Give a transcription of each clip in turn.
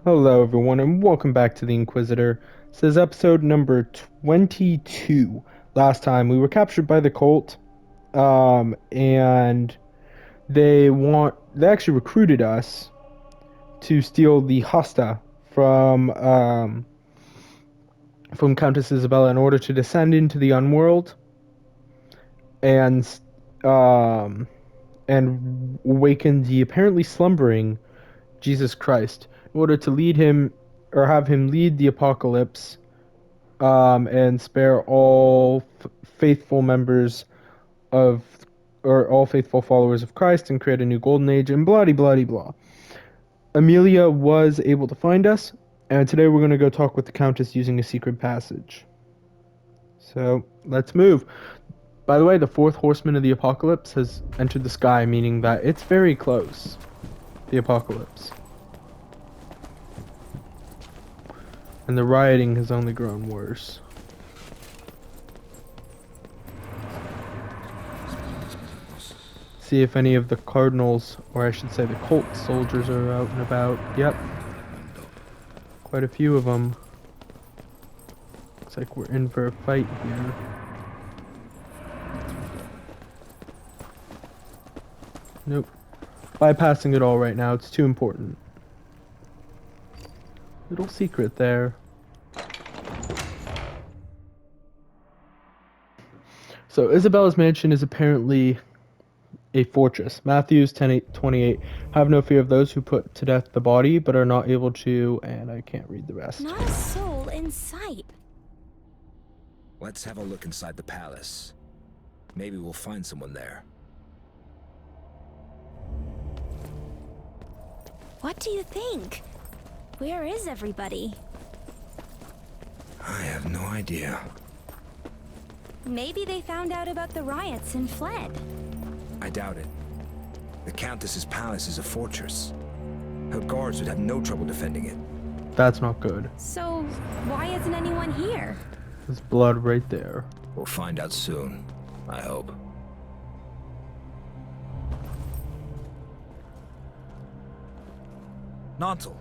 Hello, everyone, and welcome back to the Inquisitor. This is episode number 22. Last time we were captured by the cult, and they actually recruited us to steal the hosta from from Countess Isabella in order to descend into the Unworld and um and awaken the apparently slumbering Jesus Christ in order to lead him or have him lead the apocalypse, and spare all faithful members of, or all faithful followers of Christ, and create a new golden age, and blah blah blah blah. Amelia was able to find us, and today we're going to go talk with the Countess using a secret passage. So let's move. By the way, the fourth horseman of the apocalypse has entered the sky, meaning that it's very close. The apocalypse. And the rioting has only grown worse. See if any of the cardinals, or I should say the cult soldiers, are out and about. Yep. Quite a few of them. Looks like we're in for a fight here. Nope. Bypassing it all right now, it's too important. Little secret there. So Isabella's mansion is apparently a fortress. Matthews 10:28. Have no fear of those who put to death the body, but are not able to, and I can't read the rest. Not a soul in sight. Let's have a look inside the palace. Maybe we'll find someone there. What do you think? Where is everybody? I have no idea. Maybe they found out about the riots and fled. I doubt it. The Countess's palace is a fortress. Her guards would have no trouble defending it. That's not good. So, why isn't anyone here? There's blood right there. We'll find out soon, I hope. Nontal.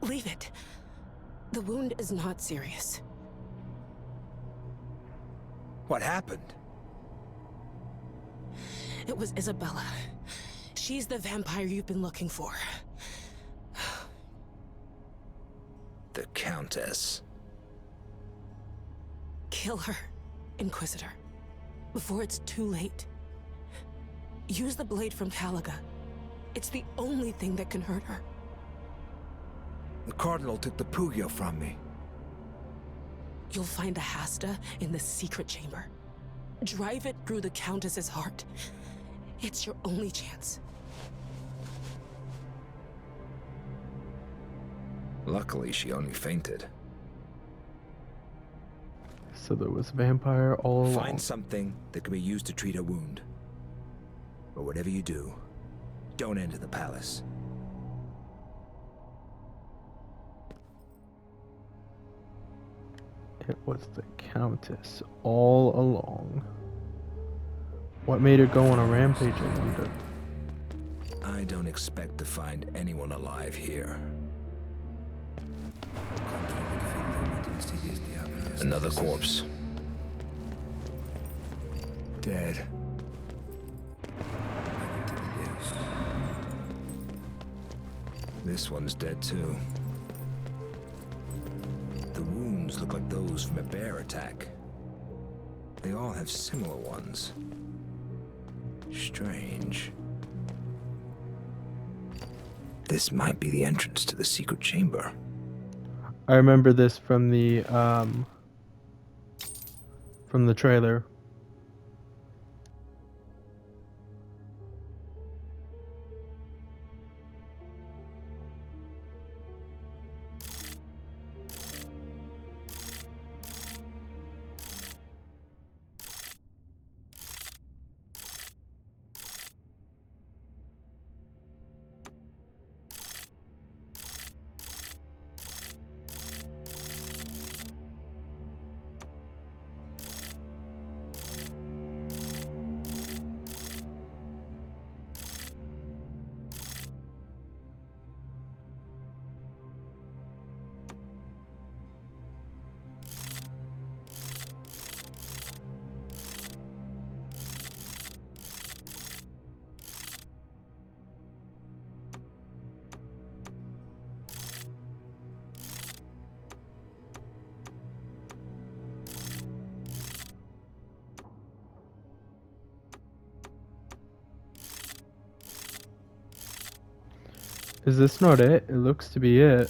Leave it. The wound is not serious. What happened? It was Isabella. She's the vampire you've been looking for. The Countess. Kill her, Inquisitor, before it's too late. Use the blade from Caliga. It's the only thing that can hurt her. The Cardinal took the Pugio from me. You'll find the Hasta in the secret chamber. Drive it through the Countess's heart. It's your only chance. Luckily, she only fainted. So there was a vampire all along. Find something that can be used to treat her wound. But whatever you do, don't enter the palace. It was the Countess all along. What made her go on a rampage, I wonder? I don't expect to find anyone alive here. Another corpse. Dead. This one's dead too. The wounds look like those from a bear attack. They all have similar ones. Strange. This might be the entrance to the secret chamber. I remember this from the trailer. Is this not it? It looks to be it.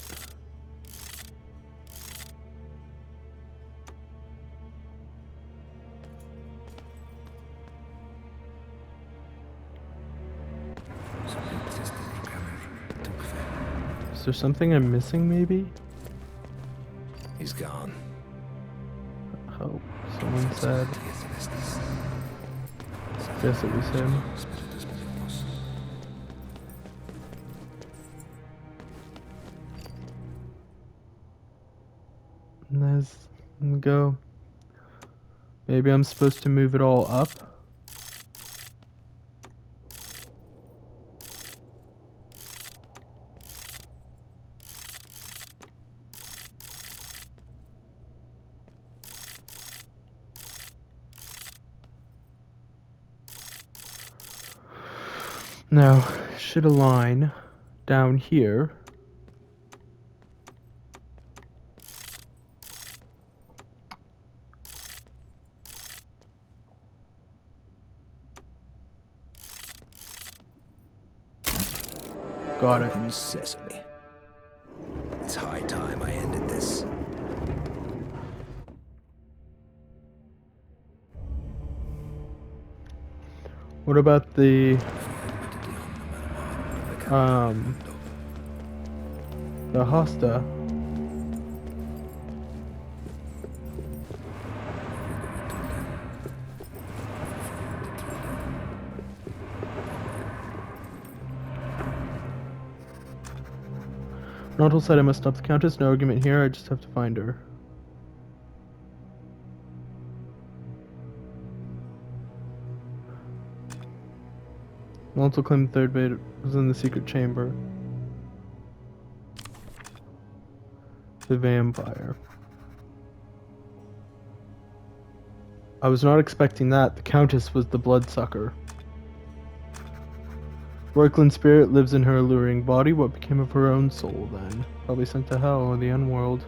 Is there something I'm missing, maybe? He's gone. Oh, someone said. Guess it was him. Let's go. Maybe I'm supposed to move it all up. Now, should align down here. Got it. Open sesame. It's high time I ended this. What about the hosta? Nodal said I must stop the Countess. No argument here. I just have to find her. Nodal claimed the third bait was in the secret chamber. The vampire. I was not expecting that. The Countess was the bloodsucker. Royklin's spirit lives in her alluring body. What became of her own soul, then? Probably sent to hell or the underworld.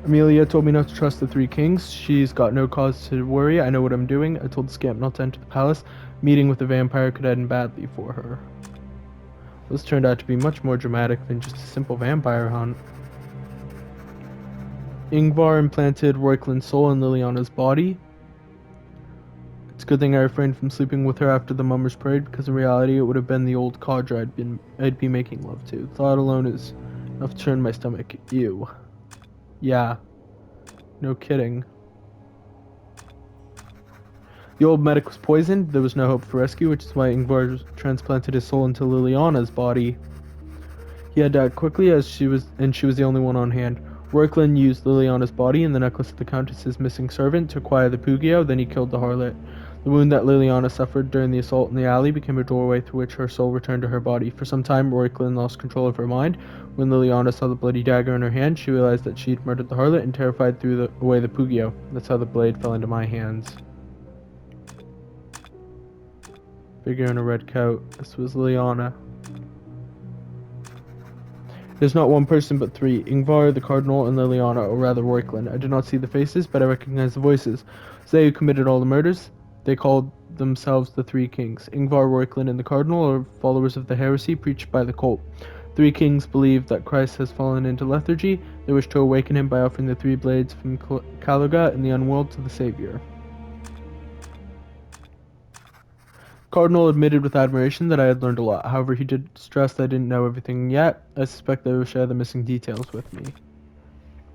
Amelia told me not to trust the three kings. She's got no cause to worry. I know what I'm doing. I told the scamp not to enter the palace. Meeting with the vampire could end badly for her. This turned out to be much more dramatic than just a simple vampire hunt. Ingvar implanted Royklin's soul in Liliana's body. It's a good thing I refrained from sleeping with her after the Mummers Parade, because in reality it would have been the old codger I'd be making love to. Thought alone is enough to turn my stomach. Ew. Yeah. No kidding. The old medic was poisoned. There was no hope for rescue, which is why Ingvar transplanted his soul into Liliana's body. He had died quickly, as she was the only one on hand. Royklin used Liliana's body and the necklace of the Countess's missing servant to acquire the Pugio, then he killed the harlot. The wound that Liliana suffered during the assault in the alley became a doorway through which her soul returned to her body. For some time, Royklin lost control of her mind. When Liliana saw the bloody dagger in her hand, she realized that she'd murdered the harlot and terrified threw away the Pugio. That's how the blade fell into my hands. Figure in a red coat. This was Liliana. There's not one person but three, Ingvar, the Cardinal, and Liliana, or rather Royklin. I did not see the faces, but I recognize the voices. It's they who committed all the murders. They called themselves the Three Kings. Ingvar, Royklin, and the Cardinal are followers of the heresy preached by the cult. Three Kings believe that Christ has fallen into lethargy. They wish to awaken him by offering the three blades from Calaga in the Unworld to the Savior. Cardinal admitted with admiration that I had learned a lot. However, he did stress that I didn't know everything yet. I suspect they will share the missing details with me.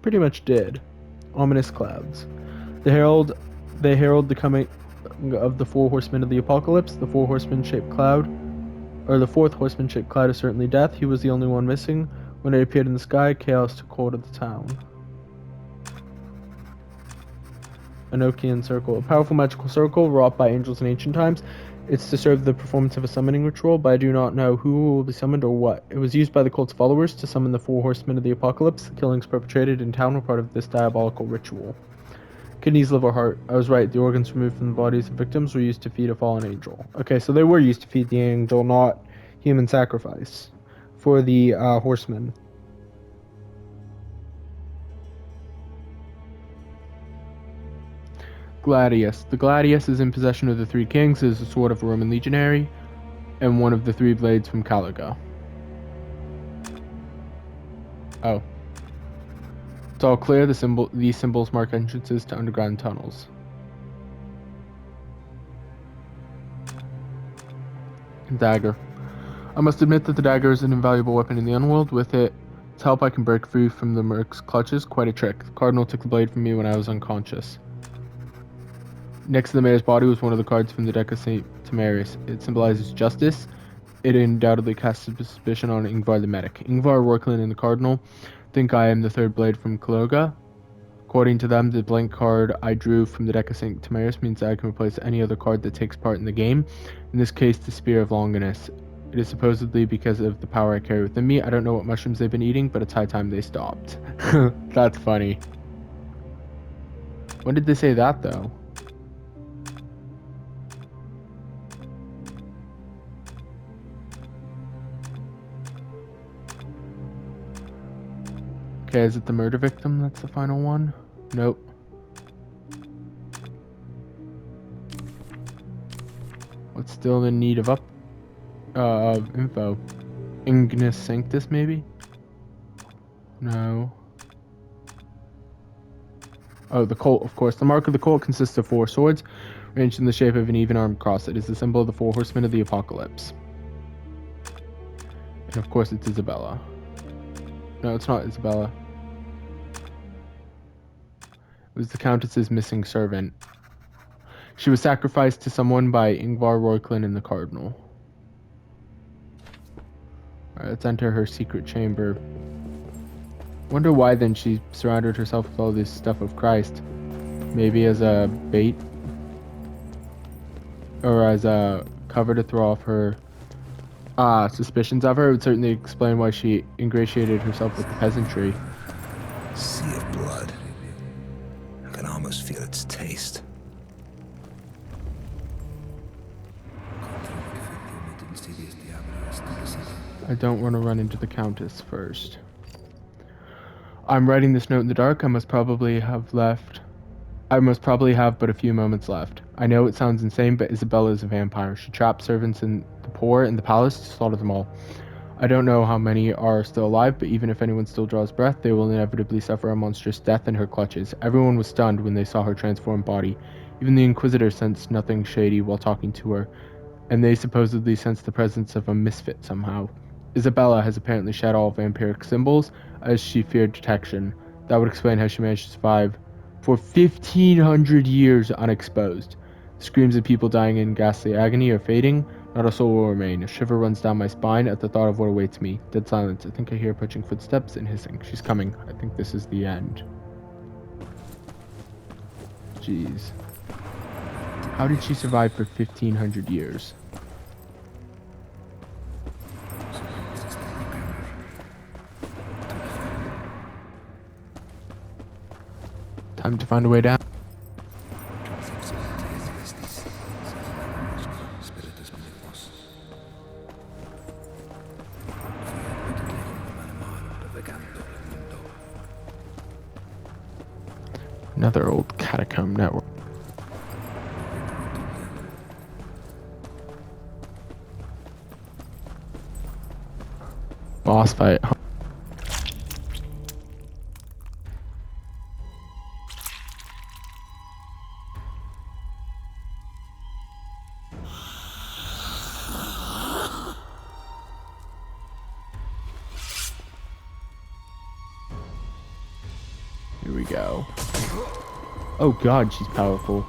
Pretty much did. Ominous clouds. They herald the coming of the four horsemen of the apocalypse. The fourth horseman-shaped cloud is certainly death. He was the only one missing. When it appeared in the sky, chaos took hold of the town. Enochian circle. A powerful magical circle wrought by angels in ancient times. It's to serve the performance of a summoning ritual, but I do not know who will be summoned or what. It was used by the cult's followers to summon the four horsemen of the apocalypse. The killings perpetrated in town were part of this diabolical ritual. Kidneys, liver, heart. I was right. The organs removed from the bodies of victims were used to feed a fallen angel. Okay, so they were used to feed the angel, not human sacrifice for the horsemen. Gladius. The Gladius is in possession of the Three Kings, is the sword of a Roman legionary, and one of the three blades from Calaga. Oh. It's all clear. These symbols mark entrances to underground tunnels. Dagger. I must admit that the dagger is an invaluable weapon in the Underworld. With its help, I can break free from the Merc's clutches. Quite a trick. The Cardinal took the blade from me when I was unconscious. Next to the mayor's body was one of the cards from the deck of St. Tamarius. It symbolizes justice. It undoubtedly casts suspicion on Ingvar the Medic. Ingvar, Rorklin, and the Cardinal think I am the third blade from Kaloga. According to them, the blank card I drew from the deck of St. Tamarius means that I can replace any other card that takes part in the game. In this case, the Spear of Longinus. It is supposedly because of the power I carry within me. I don't know what mushrooms they've been eating, but it's high time they stopped. That's funny. When did they say that, though? Okay, is it the murder victim that's the final one? Nope. What's still in need of info? Ignis Sanctus, maybe? No. Oh, the Colt, of course. The mark of the Colt consists of 4 swords, arranged in the shape of an even-armed cross. It is the symbol of the 4 horsemen of the apocalypse. And of course, it's Isabella. No, it's not Isabella. It was the Countess's missing servant. She was sacrificed to someone by Ingvar, Rorklin, and the Cardinal. Alright, let's enter her secret chamber. Wonder why then she surrounded herself with all this stuff of Christ. Maybe as a bait? Or as a cover to throw off her suspicions of her. It would certainly explain why she ingratiated herself with the peasantry. Sea of blood. I can almost feel its taste. I don't want to run into the Countess first. I'm writing this note in the dark. I must probably have but a few moments left. I know it sounds insane, but Isabella is a vampire. She traps servants and the poor in the palace to slaughter them all. I don't know how many are still alive, but even if anyone still draws breath, they will inevitably suffer a monstrous death in her clutches. Everyone was stunned when they saw her transformed body. Even the Inquisitor sensed nothing shady while talking to her, and they supposedly sensed the presence of a misfit somehow. Isabella has apparently shed all vampiric symbols, as she feared detection. That would explain how she managed to survive for 1,500 years unexposed. Screams of people dying in ghastly agony are fading. Not a soul will remain. A shiver runs down my spine at the thought of what awaits me. Dead silence. I think I hear approaching footsteps and hissing. She's coming. I think this is the end. Jeez. How did she survive for 1,500 years? Time to find a way down. Another old catacomb network. Boss fight. Here we go. Oh god, she's powerful.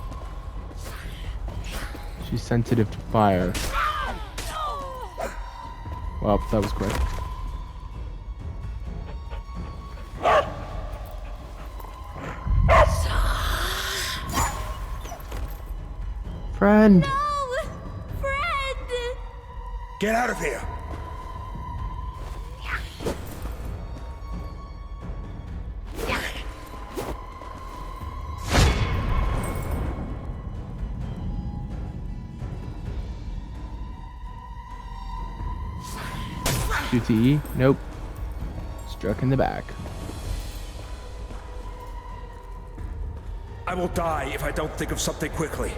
She's sensitive to fire. Well, that was quick. Friend! No! Friend! Get out of here! QTE? Nope. Struck in the back. I will die if I don't think of something quickly.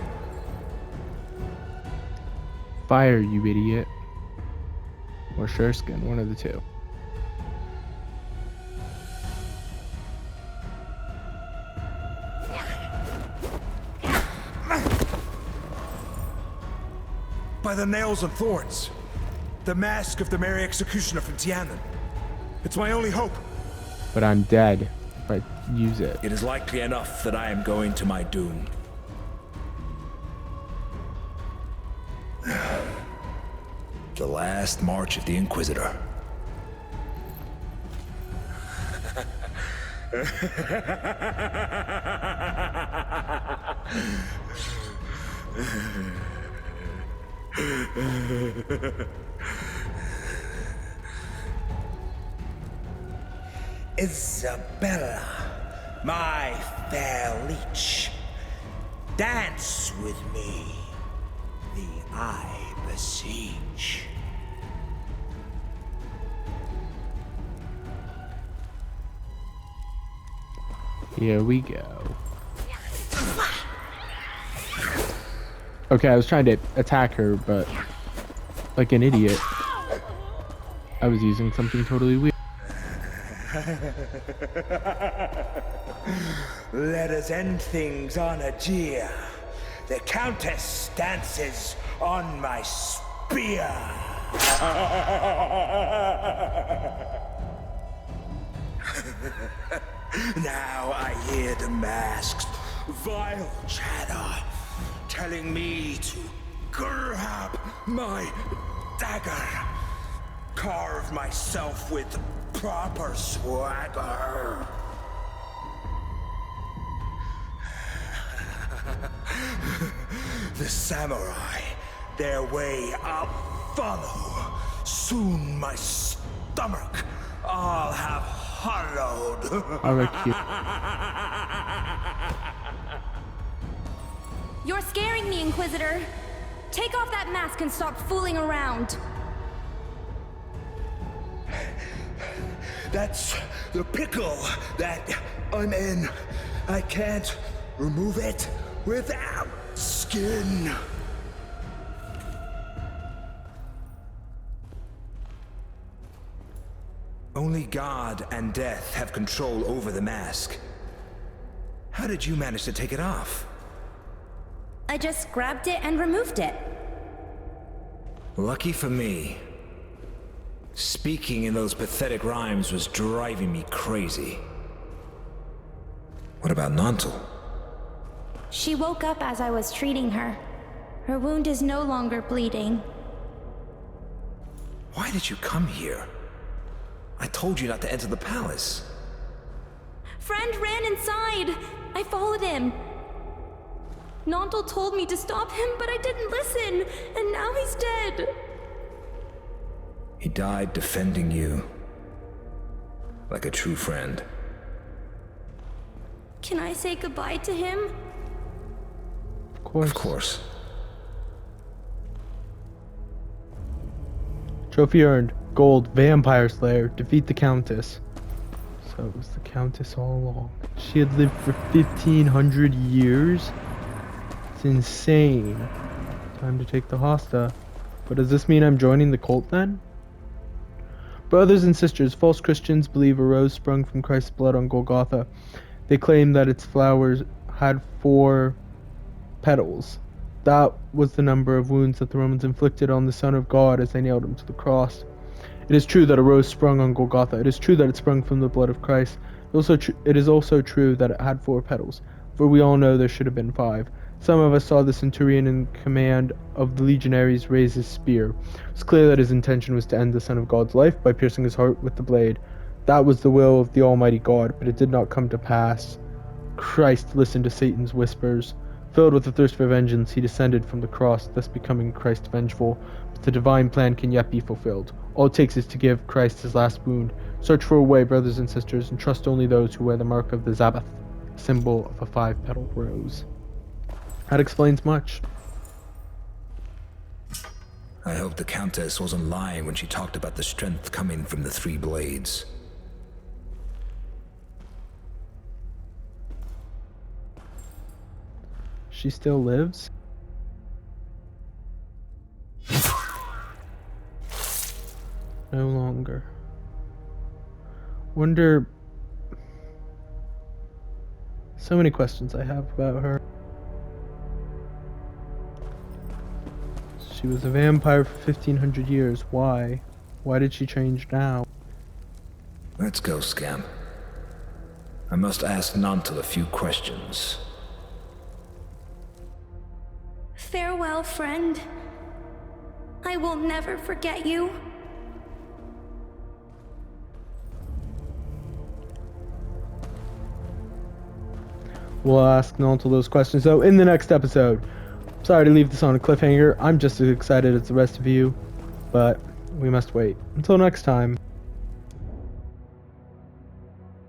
Fire, you idiot. Or Shurskin, one of the two. by the nails and thorns. The mask of the Mary Executioner from Tiananmen. It's my only hope. But I'm dead if I use it. It is likely enough that I am going to my doom. The last march of the Inquisitor. Isabella, my fair leech, dance with me, the I beseech. Here we go. Okay, I was trying to attack her, but like an idiot, I was using something totally weird. Let us end things on a jeer. The Countess dances on my spear. Now I hear the mask's vile chatter, telling me to grab my dagger, carve myself with proper swagger. The samurai, their way I'll follow. Soon my stomach I'll have hollowed. Alright, cute. You're scaring me, Inquisitor. Take off that mask and stop fooling around. That's the pickle that I'm in. I can't remove it without skin. Only God and death have control over the mask. How did you manage to take it off? I just grabbed it and removed it. Lucky for me. Speaking in those pathetic rhymes was driving me crazy. What about Nantal? She woke up as I was treating her. Her wound is no longer bleeding. Why did you come here? I told you not to enter the palace. Friend ran inside. I followed him. Nantal told me to stop him, but I didn't listen, and now he's dead. He died defending you. Like a true friend. Can I say goodbye to him? Of course. Of course. Trophy earned. Gold. Vampire Slayer. Defeat the Countess. So it was the Countess all along. She had lived for 1,500 years? It's insane. Time to take the hosta. But does this mean I'm joining the cult then? Brothers and sisters, false Christians believe a rose sprung from Christ's blood on Golgotha. They claim that its flowers had 4 petals. That was the number of wounds that the Romans inflicted on the Son of God as they nailed him to the cross. It is true that a rose sprung on Golgotha. It is true that it sprung from the blood of Christ. It is also true that it had 4 petals, for we all know there should have been 5. Some of us saw the centurion in command of the legionaries raise his spear. It was clear that his intention was to end the Son of God's life by piercing his heart with the blade. That was the will of the Almighty God, but it did not come to pass. Christ listened to Satan's whispers. Filled with a thirst for vengeance, he descended from the cross, thus becoming Christ vengeful. But the divine plan can yet be fulfilled. All it takes is to give Christ his last wound. Search for a way, brothers and sisters, and trust only those who wear the mark of the Zabbath, symbol of a 5-petaled rose. That explains much. I hope the Countess wasn't lying when she talked about the strength coming from the 3 blades. She still lives? No longer. Wonder... So many questions I have about her. She was a vampire for 1500 years. Why? Why did she change now? Let's go, Scamp. I must ask Nantal a few questions. Farewell, friend. I will never forget you. We'll ask Nantal those questions, though, in the next episode. Sorry to leave this on a cliffhanger. I'm just as excited as the rest of you, but we must wait. Until next time.